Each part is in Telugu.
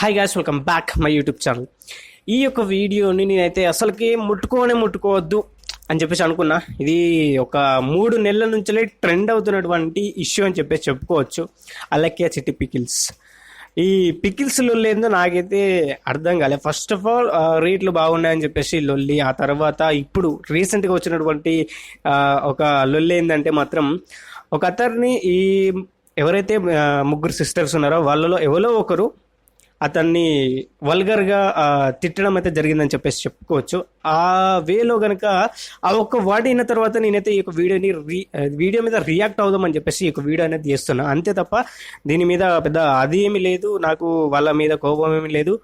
Hi guys, welcome back my YouTube channel. ఈ యొక్క వీడియోని నేనైతే అసలుకి ముట్టుకోవద్దు అని చెప్పేసి అనుకున్నా. ఇది ఒక 3 నెలల నుంచి ట్రెండ్ అవుతున్నటువంటి ఇష్యూ అని చెప్పేసి చెప్పుకోవచ్చు. అలక్య చిట్టి పికిల్స్. ఈ పికిల్స్ లొల్లి ఏందో నాకైతే అర్థం కాలేదు. ఫస్ట్ ఆఫ్ ఆల్ రేట్లు బాగున్నాయని చెప్పేసి లొల్లి, ఆ తర్వాత ఇప్పుడు రీసెంట్గా వచ్చినటువంటి ఒక లొల్లి ఏంటంటే మాత్రం ఒక అతన్ని ఈ ఎవరైతే ముగ్గురు సిస్టర్స్ ఉన్నారో వాళ్ళలో ఎవరో ఒకరు అతన్ని వల్గర్గా తిట్టడం అయితే జరిగిందని చెప్పేసి చెప్పుకోవచ్చు. ఆ వేలో కనుక ఆ ఒక్క వర్డ్ అయిన తర్వాత నేనైతే ఈ యొక్క వీడియో మీద రియాక్ట్ అవుదామని చెప్పేసి ఈ యొక్క వీడియో అనేది చేస్తున్నా. అంతే తప్ప దీని మీద పెద్ద అది ఏమీ లేదు, నాకు వాళ్ళ మీద కోపం ఏమీ లేదు,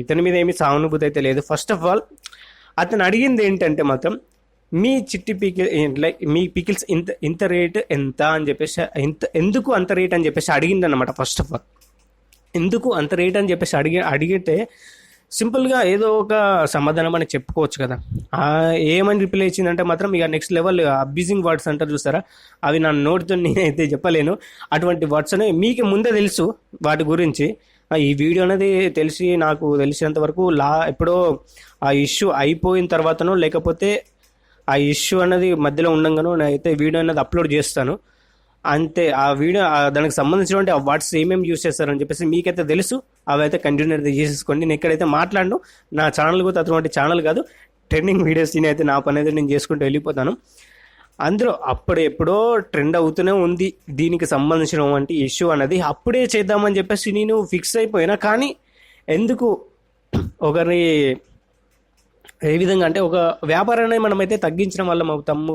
ఇతని మీద ఏమీ సానుభూతి అయితే లేదు. ఫస్ట్ ఆఫ్ ఆల్ అతను అడిగింది ఏంటంటే మాత్రం మీ చిట్టి మీ పికిల్స్ ఇంత రేట్ ఎంత అని చెప్పేసి, ఎందుకు అంత రేట్ అని చెప్పేసి అడిగింది అనమాట. ఫస్ట్ ఆఫ్ ఆల్ ఎందుకు అంత రేట్ అని చెప్పేసి అడిగితే సింపుల్గా ఏదో ఒక సమాధానం అని చెప్పుకోవచ్చు కదా. ఏమని రిప్లై ఇచ్చిందంటే మాత్రం ఇక నెక్స్ట్ లెవెల్ అబ్యూజింగ్ వర్డ్స్ అంటారు చూస్తారా, అవి నా నోటితో నేనైతే చెప్పలేను. అటువంటి వర్డ్స్ అనేవి మీకు ముందే తెలుసు వాటి గురించి. ఈ వీడియో అనేది నాకు తెలిసినంత వరకు ఎప్పుడో ఆ ఇష్యూ అయిపోయిన తర్వాతనో లేకపోతే ఆ ఇష్యూ అనేది మధ్యలో ఉండగానో నేనైతే వీడియో అనేది అప్లోడ్ చేస్తాను. అంతే. ఆ వీడియో దానికి సంబంధించినటువంటి ఆ వర్డ్స్ ఏమేమి యూస్ చేస్తారని చెప్పేసి మీకైతే తెలుసు. అవి అయితే కంటిన్యూ అయితే చేసేసుకోండి. నేను ఎక్కడైతే మాట్లాడను, నా ఛానల్ కూడా అటువంటి ఛానల్ కాదు, ట్రెండింగ్ వీడియోస్ అయితే నా పని అయితే నేను చేసుకుంటూ వెళ్ళిపోతాను. అందులో ఎప్పుడో ట్రెండ్ అవుతూనే ఉంది దీనికి సంబంధించినటువంటి ఇష్యూ అనేది. అప్పుడే చేద్దామని చెప్పేసి నేను ఫిక్స్ అయిపోయినా, కానీ ఎందుకు ఒకరిని ఏ విధంగా అంటే ఒక వ్యాపారాన్ని మనమైతే తగ్గించడం వల్ల అవుతాము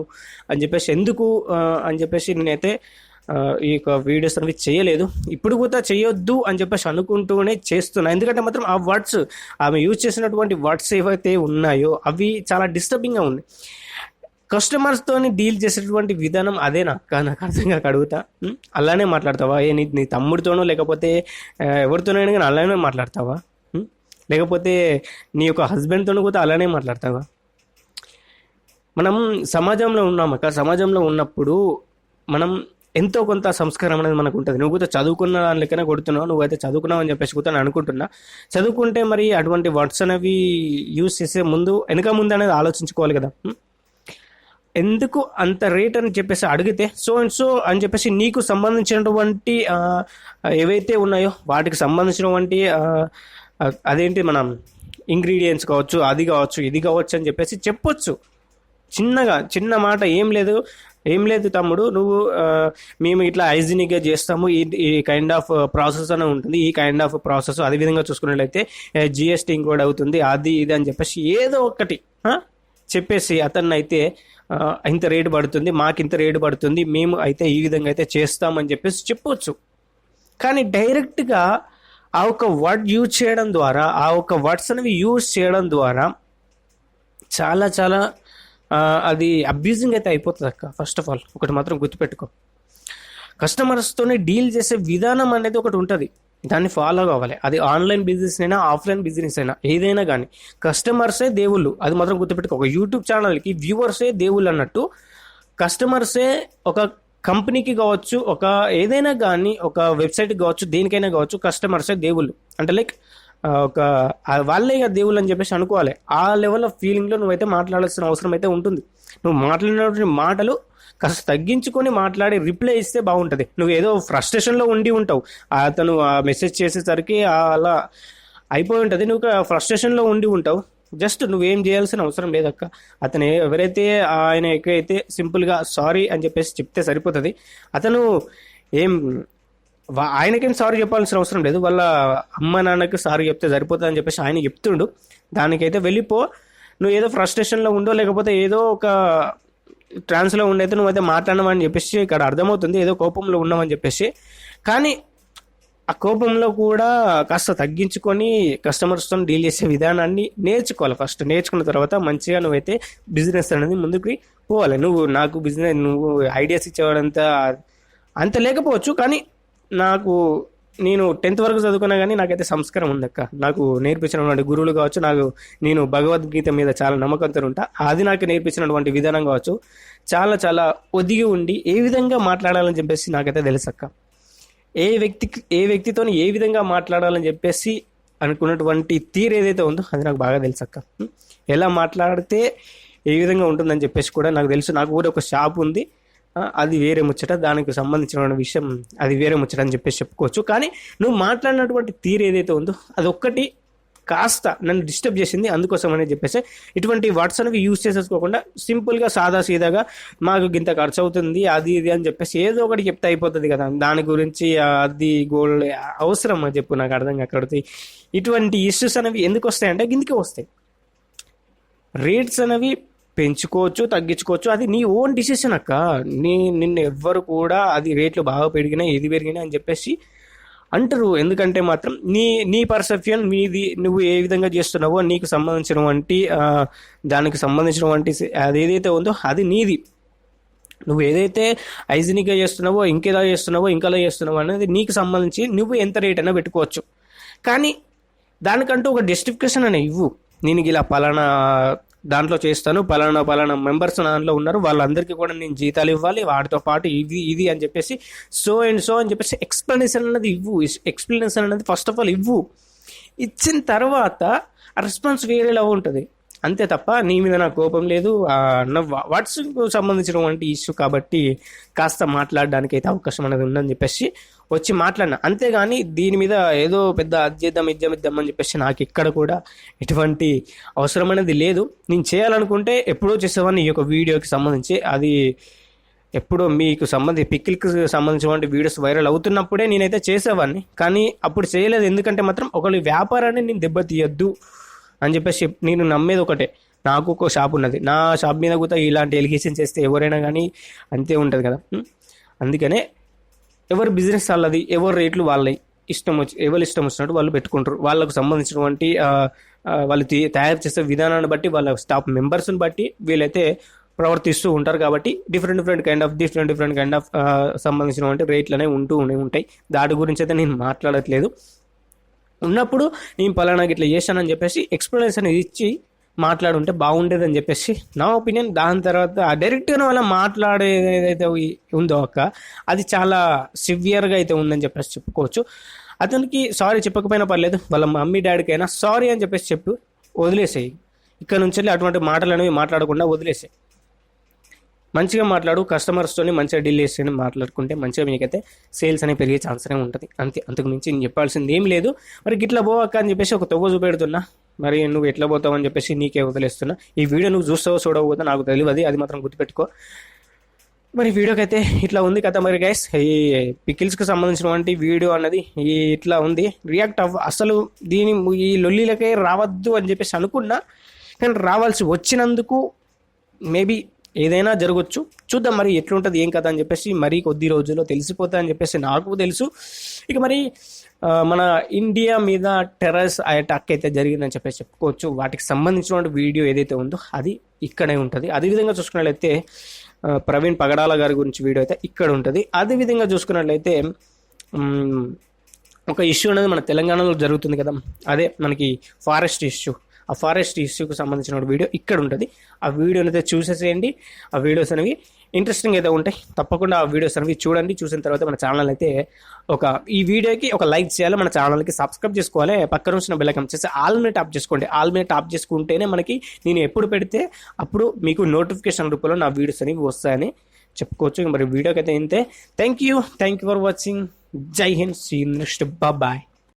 అని చెప్పేసి అని చెప్పేసి నేనైతే ఈ యొక్క వీడియోస్ అనేవి చేయలేదు. ఇప్పుడు కూడా చేయొద్దు అని చెప్పేసి అనుకుంటూనే చేస్తున్నా. ఎందుకంటే మాత్రం ఆ వర్డ్స్, ఆమె యూజ్ చేసినటువంటి వర్డ్స్ ఏవైతే ఉన్నాయో అవి చాలా డిస్టర్బింగ్గా ఉంది. కస్టమర్స్తోని డీల్ చేసేటువంటి విధానం అదే నాకు అర్థం కాక అడుగుతా. అలానే మాట్లాడతావా? నీ తమ్ముడితోనో లేకపోతే ఎవరితోనైనా కానీ అలానే మాట్లాడతావా? లేకపోతే నీ యొక్క హస్బెండ్తో కూడా అలానే మాట్లాడతావా? మనం సమాజంలో సమాజంలో ఉన్నప్పుడు మనం ఎంతో కొంత సంస్కారం అనేది మనకు ఉంటుంది. నువ్వు కూడా చదువుకున్న దాని లెక్కనే కొడుతున్నావు, నువ్వైతే చదువుకున్నావు అని చెప్పేసి కూడా అనుకుంటున్నా. చదువుకుంటే మరి అటువంటి వర్డ్స్ అనేవి యూజ్ చేసే ముందు అనేది ఆలోచించుకోవాలి కదా. ఎందుకు అంత రేట్ అని చెప్పేసి అడిగితే సో అండ్ సో అని చెప్పేసి నీకు సంబంధించినటువంటి ఏవైతే ఉన్నాయో వాటికి సంబంధించినటువంటి అదేంటి మనం ఇంగ్రీడియంట్స్ కావచ్చు, అది కావచ్చు, ఇది కావచ్చు అని చెప్పేసి చెప్పొచ్చు. చిన్న మాట, ఏం లేదు తమ్ముడు, నువ్వు మేము ఇట్లా హైజీనిక్గా చేస్తాము, ఈ కైండ్ ఆఫ్ ప్రాసెస్ అనే ఉంటుంది, ఈ కైండ్ ఆఫ్ ప్రాసెస్. అదేవిధంగా చూసుకున్నట్లయితే జిఎస్టీ ఇంకోటి అవుతుంది, అది ఇది అని చెప్పేసి ఏదో ఒకటి చెప్పేసి అతన్ని అయితే ఇంత రేటు పడుతుంది, మాకు ఇంత రేటు పడుతుంది, మేము అయితే ఈ విధంగా అయితే చేస్తామని చెప్పేసి చెప్పొచ్చు. కానీ డైరెక్ట్గా ఆ ఒక వర్డ్ యూజ్ చేయడం ద్వారా, ఆ ఒక వర్డ్స్ అనేవి యూజ్ చేయడం ద్వారా చాలా చాలా అది అబ్యూజింగ్ అయితే అయిపోతుంది అక్క. ఫస్ట్ ఆఫ్ ఆల్ ఒకటి మాత్రం గుర్తుపెట్టుకో, కస్టమర్స్తోనే డీల్ చేసే విధానం అనేది ఒకటి ఉంటుంది, దాన్ని ఫాలో కావాలి. అది ఆన్లైన్ బిజినెస్ అయినా ఆఫ్లైన్ బిజినెస్ అయినా ఏదైనా కానీ కస్టమర్సే దేవుళ్ళు, అది మాత్రం గుర్తుపెట్టుకో. ఒక యూట్యూబ్ ఛానల్కి వ్యూవర్సే దేవుళ్ళు అన్నట్టు కస్టమర్సే ఒక కంపెనీకి కావచ్చు, ఒక ఏదైనా కానీ ఒక వెబ్సైట్కి కావచ్చు, దేనికైనా కావచ్చు, కస్టమర్సే దేవుళ్ళు. అంటే లైక్ ఒక వాళ్ళే ఇక దేవుళ్ళు అని చెప్పేసి అనుకోవాలి. ఆ లెవెల్ ఆఫ్ ఫీలింగ్లో నువ్వైతే మాట్లాడాల్సిన అవసరం అయితే ఉంటుంది. నువ్వు మాట్లాడినటువంటి మాటలు కాస్త తగ్గించుకొని మాట్లాడి రిప్లై ఇస్తే బాగుంటుంది. నువ్వు ఏదో ఫ్రస్ట్రేషన్లో ఉండి ఉంటావు, అతను ఆ మెసేజ్ చేసేసరికి అలా అయిపోయి ఉంటుంది, నువ్వు ఫ్రస్ట్రేషన్లో ఉండి ఉంటావు. జస్ట్ నువ్వేం చేయాల్సిన అవసరం లేదక్క. అతను ఎవరైతే ఆయనకైతే సింపుల్గా సారీ అని చెప్పేసి చెప్తే సరిపోతుంది. అతను ఆయనకేం సారీ చెప్పాల్సిన అవసరం లేదు, వాళ్ళ అమ్మ నాన్నకి సారీ చెప్తే సరిపోతుంది అని చెప్పేసి ఆయన చెప్తుండు. దానికైతే వెళ్ళిపో. నువ్వు ఏదో ఫ్రస్ట్రేషన్లో ఉండో లేకపోతే ఏదో ఒక ట్రాన్స్లో ఉండైతే నువ్వైతే మాట్లాడమని చెప్పేసి ఇక్కడ అర్థమవుతుంది, ఏదో కోపంలో ఉన్నామని చెప్పేసి. కానీ ఆ కోపంలో కూడా కాస్త తగ్గించుకొని కస్టమర్స్తో డీల్ చేసే విధానాన్ని నేర్చుకోవాలి. ఫస్ట్ నేర్చుకున్న తర్వాత మంచిగా నువ్వైతే బిజినెస్ అనేది ముందుకు పోవాలి. నాకు బిజినెస్ నువ్వు ఐడియాస్ ఇచ్చేవాడంతా అంత లేకపోవచ్చు, కానీ నేను 10th వరకు చదువుకున్నా కానీ నాకైతే సంస్కారం ఉందక్క. నాకు నేర్పించినటువంటి గురువులు కావచ్చు, నేను భగవద్గీత మీద చాలా నమ్మకంతో ఉంటా, అది నాకు నేర్పించినటువంటి విధానం కావచ్చు, చాలా చాలా ఒదిగి ఉండి ఏ విధంగా మాట్లాడాలని చెప్పేసి నాకైతే తెలుసక్క. ఏ వ్యక్తితో ఏ విధంగా మాట్లాడాలని చెప్పేసి అనుకున్నటువంటి తీరు ఏదైతే ఉందో అది నాకు బాగా తెలుసు అక్క. ఎలా మాట్లాడితే ఏ విధంగా ఉంటుందని చెప్పేసి కూడా నాకు తెలుసు. నాకు కూడా ఒక షాప్ ఉంది, అది వేరే ముచ్చట, దానికి సంబంధించిన విషయం అది వేరే ముచ్చట అని చెప్పేసి చెప్పుకోవచ్చు. కానీ నువ్వు మాట్లాడినటువంటి తీరు ఏదైతే ఉందో అదొక్కటి కాస్త నన్ను డిస్టర్బ్ చేసింది. అందుకోసం అని చెప్పేసి ఇటువంటి వర్డ్స్ అనేవి యూజ్ చేసేసుకోకుండా సింపుల్గా సాదా సీదాగా మాకు ఇంత ఖర్చు అవుతుంది అది ఇది అని చెప్పేసి ఏదో ఒకటి చెప్తే అయిపోతుంది కదా. దాని గురించి అది గోల్డ్ అవసరం అని చెప్పు, నాకు అర్థం కాకూడదు. ఇటువంటి ఇష్యూస్ అనేవి ఎందుకు వస్తాయంటే గిందికి వస్తాయి. రేట్స్ అనేవి పెంచుకోవచ్చు, తగ్గించుకోవచ్చు, అది నీ ఓన్ డిసిషన్ అక్క. నిన్ను ఎవ్వరు కూడా అది రేట్లు బాగా పెరిగినాయి ఇది పెరిగినాయి అని చెప్పేసి అంటారు. ఎందుకంటే మాత్రం నీ పర్సెప్షన్ మీది, నువ్వు ఏ విధంగా చేస్తున్నావో నీకు సంబంధించినటువంటి దానికి సంబంధించినటువంటి అది ఏదైతే ఉందో అది నీది. నువ్వు ఏదైతే హైజీనిక్గా చేస్తున్నావో ఇంకేలా చేస్తున్నావో ఇంకలా చేస్తున్నావో అనేది నీకు సంబంధించి నువ్వు ఎంత రేట్ అయినా పెట్టుకోవచ్చు. కానీ దానికంటూ ఒక జస్టిఫికేషన్ అనే ఇవ్వు. నేను ఇలా పలానా దాంట్లో చేస్తాను, పలానా మెంబర్స్ దాంట్లో ఉన్నారు, వాళ్ళందరికీ కూడా నేను జీతాలు ఇవ్వాలి, వాటితో పాటు ఇది అని చెప్పేసి సో అండ్ సో అని చెప్పేసి ఎక్స్ప్లెనేషన్ అనేది ఇవ్వు. ఎక్స్ప్లెనేషన్ అనేది ఫస్ట్ ఆఫ్ ఆల్ ఇవ్వు. ఇచ్చిన తర్వాత ఆ రెస్పాన్స్ వేరేలా ఉంటుంది. అంతే తప్ప నీ మీద నాకు కోపం లేదు, వాట్సాప్కు సంబంధించినటువంటి ఇష్యూ కాబట్టి కాస్త మాట్లాడడానికి అయితే అవకాశం అనేది ఉందని చెప్పేసి వచ్చి మాట్లాడినా. అంతేగాని దీని మీద ఏదో పెద్ద ఇద్దాం అని చెప్పేసి నాకు ఇక్కడ కూడా ఎటువంటి అవసరం అనేది లేదు. నేను చేయాలనుకుంటే ఎప్పుడో చేసేవాడిని. ఈ యొక్క వీడియోకి సంబంధించి అది ఎప్పుడో మీకు పిక్కిల్కి సంబంధించిన వీడియోస్ వైరల్ అవుతున్నప్పుడే నేనైతే చేసేవాడిని. కానీ అప్పుడు చేయలేదు. ఎందుకంటే మాత్రం ఒకరి వ్యాపారాన్ని నేను దెబ్బతీయద్దు అని చెప్పేసి నేను నమ్మేది ఒకటే. నాకు ఒక షాప్ ఉన్నది, నా షాప్ మీద కూడా ఇలాంటి ఎలిగేషన్ చేస్తే ఎవరైనా కానీ అంతే ఉంటుంది కదా. అందుకనే ఎవరి బిజినెస్ వాళ్ళది, ఎవరి రేట్లు వాళ్ళవి, ఎవరు ఇష్టం వచ్చినట్టు వాళ్ళు పెట్టుకుంటారు. వాళ్ళకు సంబంధించినటువంటి వాళ్ళు తయారు చేసే విధానాన్ని బట్టి, వాళ్ళ స్టాఫ్ మెంబర్స్ని బట్టి వీళ్ళైతే ప్రవర్తిస్తూ ఉంటారు. కాబట్టి డిఫరెంట్ కైండ్ ఆఫ్ సంబంధించినటువంటి రేట్లు అనేవి ఉంటూ ఉంటాయి. దాని గురించి అయితే నేను మాట్లాడట్లేదు. ఉన్నప్పుడు నేను పలానా ఇట్లా చేశానని చెప్పేసి ఎక్స్ప్లెనేషన్ ఇచ్చి మాట్లాడుంటే బాగుండేదని చెప్పేసి నా ఒపీనియన్. దాని తర్వాత డైరెక్ట్గా వాళ్ళ మాట్లాడేది ఏదైతే ఉందో అక్క, అది చాలా సివియర్గా అయితే ఉందని చెప్పేసి చెప్పుకోవచ్చు. అతనికి సారీ చెప్పకపోయినా పర్లేదు, వాళ్ళ మమ్మీ డాడీకి అయినా సారీ అని చెప్పేసి చెప్పి వదిలేసేయి. ఇక్కడ నుంచి అటువంటి మాటలు అనేవి మాట్లాడకుండా వదిలేసాయి. మంచిగా మాట్లాడు, కస్టమర్స్తోని మంచిగా డీల్ చేసి మాట్లాడుకుంటే మంచిగా మీకైతే సేల్స్ అనేవి పెరిగే ఛాన్స్ అనేవి ఉంటుంది. అంతకు మించి నేను చెప్పాల్సింది ఏం లేదు. మరి గిట్లా పోవక్క అని చెప్పేసి ఒక తవ్వ చూపెడుతున్నా. మరి నువ్వు ఎట్లా పోతావు అని చెప్పేసి నీకే వదిలేస్తున్నా. ఈ వీడియో నువ్వు చూస్తావో చూడకపోతే నాకు తెలియదు, అది మాత్రం గుర్తుపెట్టుకో. మరి వీడియోకి అయితే ఇట్లా ఉంది కదా. మరి గైస్, ఈ పికిల్స్కి సంబంధించినటువంటి వీడియో అన్నది ఇట్లా ఉంది. రియాక్ట్ అసలు ఈ లొల్లీలకే రావద్దు అని చెప్పేసి అనుకున్నా, కానీ రావాల్సి వచ్చినందుకు మేబీ ఏదైనా జరగవచ్చు. చూద్దాం మరి ఎట్లుంటుంది ఏం కదా అని చెప్పేసి. మరీ కొద్ది రోజుల్లో తెలిసిపోతా అని చెప్పేసి నాకు తెలుసు. ఇక మరి మన ఇండియా మీద టెర్రరిస్ట్ అటాక్ అయితే జరిగిందని చెప్పేసి చెప్పుకోవచ్చు. వాటికి సంబంధించినటువంటి వీడియో ఏదైతే ఉందో అది ఇక్కడే ఉంటుంది. అదేవిధంగా చూసుకున్నట్లయితే ప్రవీణ్ పగడాల గారి గురించి వీడియో అయితే ఇక్కడ ఉంటుంది. అదేవిధంగా చూసుకున్నట్లయితే ఒక ఇష్యూ అనేది మన తెలంగాణలో జరుగుతుంది కదా, అదే మనకి ఫారెస్ట్ ఇష్యూ. ఆ ఫారెస్ట్ ఇష్యూకి సంబంధించిన వీడియో ఇక్కడ ఉంటుంది. ఆ వీడియోని అయితే చూసేసేయండి. ఆ వీడియోస్ అనేవి ఇంట్రెస్టింగ్ అయితే ఉంటాయి. తప్పకుండా ఆ వీడియోస్ అనేవి చూడండి. చూసిన తర్వాత మన ఛానల్ అయితే ఈ వీడియోకి ఒక లైక్ చేయాలి, మన ఛానల్కి సబ్స్క్రైబ్ చేసుకోవాలి. పక్కన వచ్చిన బెల్ ఐకాన్ చేసి ఆల్ మీద టాప్ చేసుకోండి. ఆల్ మీద టాప్ చేసుకుంటేనే మనకి నేను ఎప్పుడు పెడితే అప్పుడు మీకు నోటిఫికేషన్ రూపంలో నా వీడియోస్ అనేవి వస్తాయని చెప్పుకోవచ్చు. మరి వీడియోకి అయితే ఇంతే. Thank you for watching. Jai Hind. See you next. Bye.